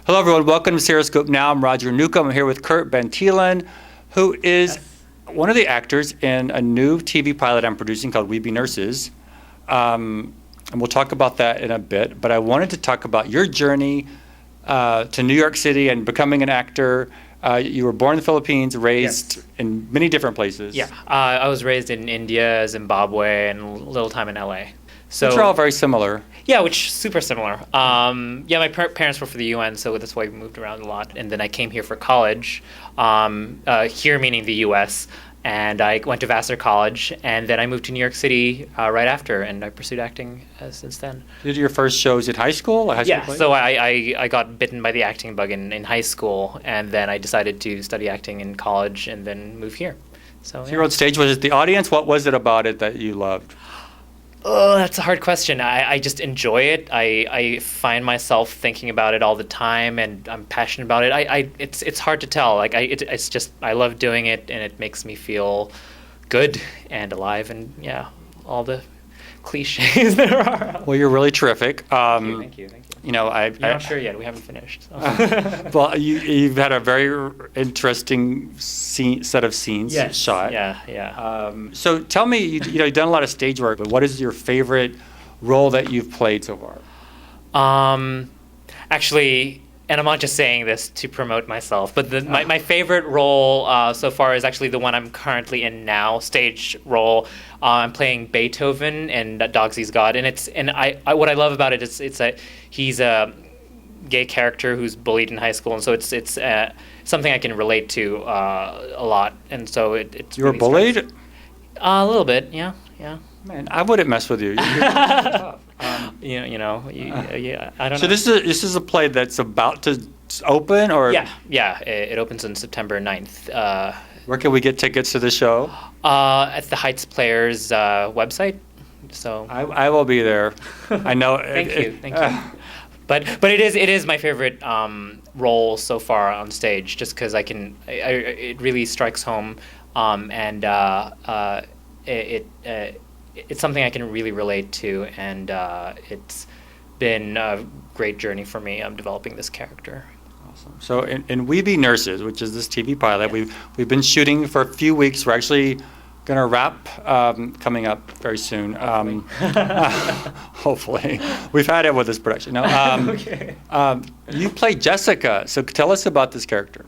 Hello, everyone. Welcome to Stereoscope Now. I'm Roger Newcomb. I'm here with Kurt Bantilan, who is one of the actors in a new TV pilot I'm producing called We Be Nurses. And we'll talk about that in a bit. But I wanted to talk about your journey to New York City and becoming an actor. You were born in the Philippines, raised in many different places. Yeah, I was raised in India, Zimbabwe, and a little time in LA. So, which are all very similar. Yeah, which super similar. My parents were for the UN, so that's why we moved around a lot. And then I came here for college, here meaning the US, and I went to Vassar College, and then I moved to New York City right after, and I pursued acting since then. Did your first shows in high school? So I got bitten by the acting bug in high school, and then I decided to study acting in college, and then move here. So you're on stage. Was it the audience? What was it about it that you loved? Oh, that's a hard question. I just enjoy it. I find myself thinking about it all the time, and I'm passionate about it. It's hard to tell. It's just I love doing it, and it makes me feel good and alive, and all the cliches there are. Well, you're really terrific. Thank you. You know, You're not sure yet. We haven't finished. So. Well, you've had a very interesting set of scenes shot. Yeah. So tell me, you've done a lot of stage work, but what is your favorite role that you've played so far? Actually, and I'm not just saying this to promote myself, but my favorite role so far is actually the one I'm currently in now, stage role. I'm playing Beethoven in Dogsy's God, and what I love about it is he's a gay character who's bullied in high school, and so it's something I can relate to a lot, and so it's. You were bullied? A little bit, yeah. Man, I wouldn't mess with you. You're tough. I don't know. So this is a play that's about to open, or it opens on September 9th. Where can we get tickets to the show? At the Heights Players website. So I will be there. I know. Thank you. But it is my favorite role so far on stage, just because it really strikes home, and it's something I can really relate to, and it's been a great journey for me. I'm developing this character. Awesome. So in We Be Nurses, which is this TV pilot, we've been shooting for a few weeks. We're actually going to wrap coming up very soon. Hopefully. We've had it with this production. No, Okay. You play Jessica, so tell us about this character.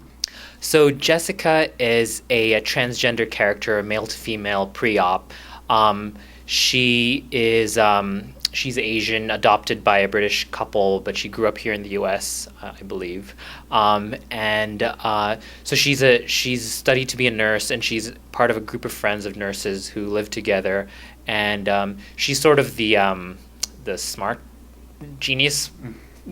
So Jessica is a transgender character, a male to female pre-op. She's Asian, adopted by a British couple, but she grew up here in the U.S., I believe. So she's studied to be a nurse, and she's part of a group of friends of nurses who live together. And she's sort of the smart genius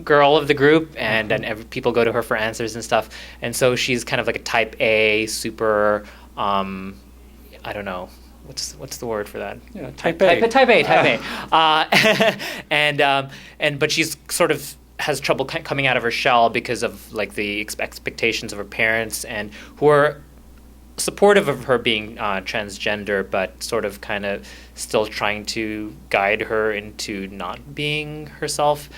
girl of the group, and people go to her for answers and stuff. And so she's kind of like a type A, super, I don't know. What's the word for that? Yeah, type A. Type A. But she's sort of has trouble coming out of her shell because of like the expectations of her parents, and who are supportive of her being transgender, but sort of kind of still trying to guide her into not being herself,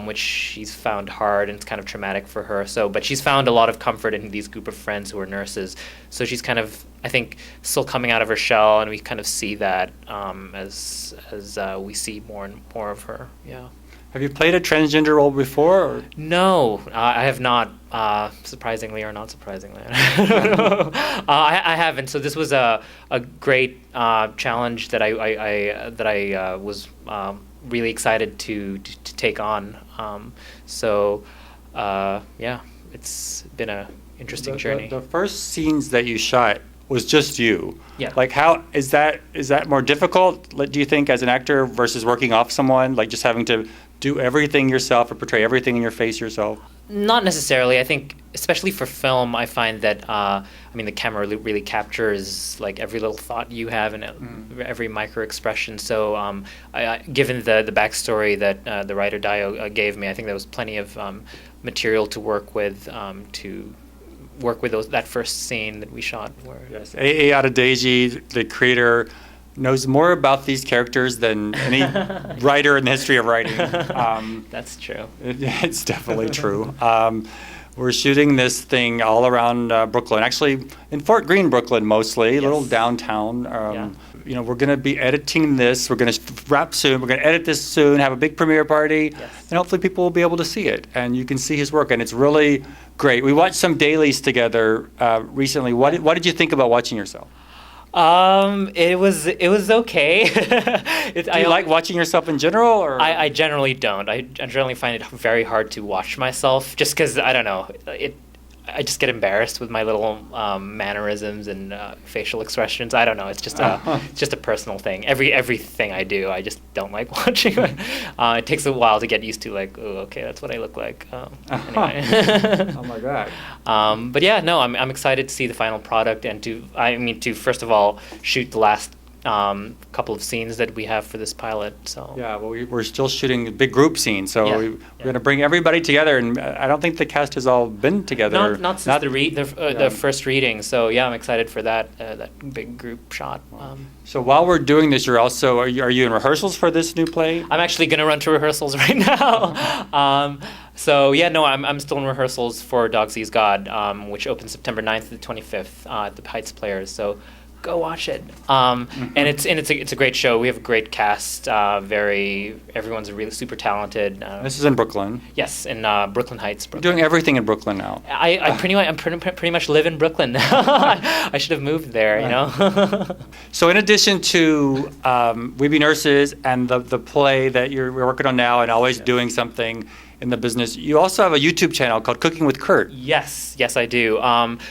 which she's found hard, and it's kind of traumatic for her. But she's found a lot of comfort in these group of friends who are nurses. So she's kind of, I think, still coming out of her shell, and we kind of see that as we see more and more of her. Yeah. Have you played a transgender role before? Or? No, I have not. Surprisingly or not surprisingly, I haven't. So this was a great challenge that I was really excited to take on. It's been a interesting journey. The first scenes that you shot was just you. Yeah. Like, how is that more difficult, do you think, as an actor versus working off someone, like just having to do everything yourself or portray everything in your face yourself? Not necessarily. I think, especially for film, I find that the camera really captures like every little thought you have and every micro expression. So, given the backstory that the writer Dio gave me, I think there was plenty of material to work with that first scene that we shot. Yes, A.A. Adedeji, the creator, knows more about these characters than any writer in the history of writing. That's true. It's definitely true. We're shooting this thing all around Brooklyn, actually in Fort Greene, Brooklyn mostly, a little downtown. You know, we're going to be editing this. We're going to wrap soon. We're going to edit this soon, have a big premiere party, and hopefully people will be able to see it. And you can see his work, and it's really great. We watched some dailies together recently. What did you think about watching yourself? It was okay. Do you like watching yourself in general, or? I generally don't. I generally find it very hard to watch myself, just because I don't know. I just get embarrassed with my little mannerisms and facial expressions. I don't know. It's just a personal thing. Everything I do, I just don't like watching. It takes a while to get used to. Like, oh, okay, that's what I look like. Anyway. Oh my God. But yeah, no, I'm excited to see the final product and to first of all shoot the last couple of scenes that we have for this pilot. So yeah, well, we're still shooting a big group scene, so we're going to bring everybody together, and I don't think the cast has all been together. Not since the first reading. So yeah, I'm excited for that big group shot. So while we're doing this, you're also are you in rehearsals for this new play? I'm actually going to run to rehearsals right now. So yeah, no, I'm still in rehearsals for Dog Sees God, which opens September 9th to the 25th at the Heights Players. So go watch it. And it's a great show. We have a great cast. Everyone's really super talented. This is in Brooklyn. Yes, in Brooklyn Heights. Brooklyn. You're doing everything in Brooklyn now. I pretty much live in Brooklyn now. I should have moved there, you know. So in addition to We Be Nurses and the play that we're working on now, and always doing something in the business, you also have a YouTube channel called Cooking with Kurt. Yes, I do.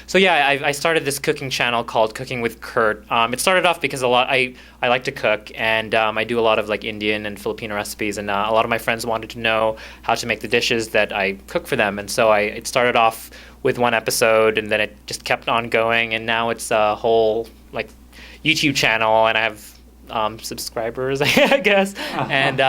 So yeah, I started this cooking channel called Cooking with Kurt. It started off because I like to cook, and I do a lot of like Indian and Filipino recipes, and a lot of my friends wanted to know how to make the dishes that I cook for them, and so it started off with one episode, and then it just kept on going, and now it's a whole like YouTube channel, and I have subscribers, I guess, and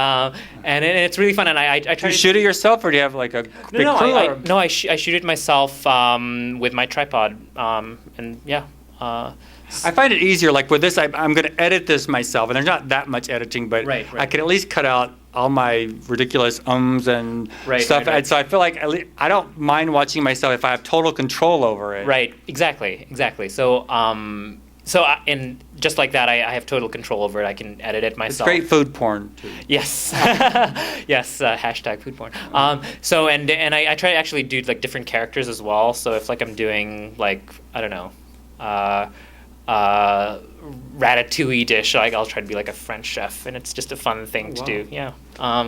it's really fun. And I try. Do you shoot it yourself, or do you have like a big crew? I shoot it myself with my tripod, and yeah. I find it easier. Like with this, I'm going to edit this myself, and there's not that much editing, but right. I can at least cut out all my ridiculous and stuff. Right. And so I feel like I don't mind watching myself if I have total control over it. Right. Exactly. So. And just like that, I have total control over it. I can edit it myself. It's great food porn, too. Yes. Yes, hashtag food porn. So I try to actually do like different characters as well. So if like I'm doing like, I don't know, ratatouille dish, like I'll try to be like a French chef, and it's just a fun thing to do. Yeah.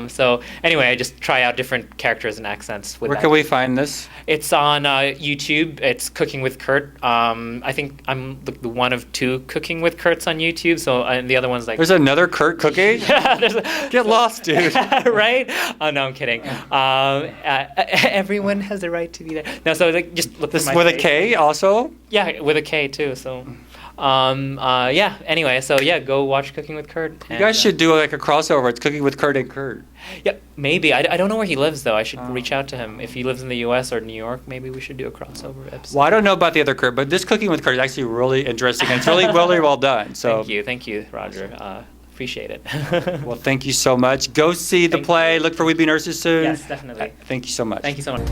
So anyway, I just try out different characters and accents. Where can we find this? It's on YouTube. It's Cooking with Kurt. I think I'm the one of two Cooking with Kurts on YouTube. So and the other one's like there's another Kurt cooking. Yeah, get lost, dude. Right? Oh no, I'm kidding. Everyone has the right to be there. No, so like just look this for my with face. a K also. Yeah, with a K too. So. Yeah. Anyway, so yeah, go watch Cooking with Kurt. You guys should do like a crossover. It's Cooking with Kurt and Kurt. Yeah, maybe. I don't know where he lives though. I should reach out to him. If he lives in the U.S. or New York, maybe we should do a crossover episode. Well, I don't know about the other Kurt, but this Cooking with Kurt is actually really interesting, and it's really well done. So thank you, Roger. Appreciate it. Well, thank you so much. Go see the play. Look for We Be Nurses soon. Yes, definitely. Thank you so much. Thank you so much.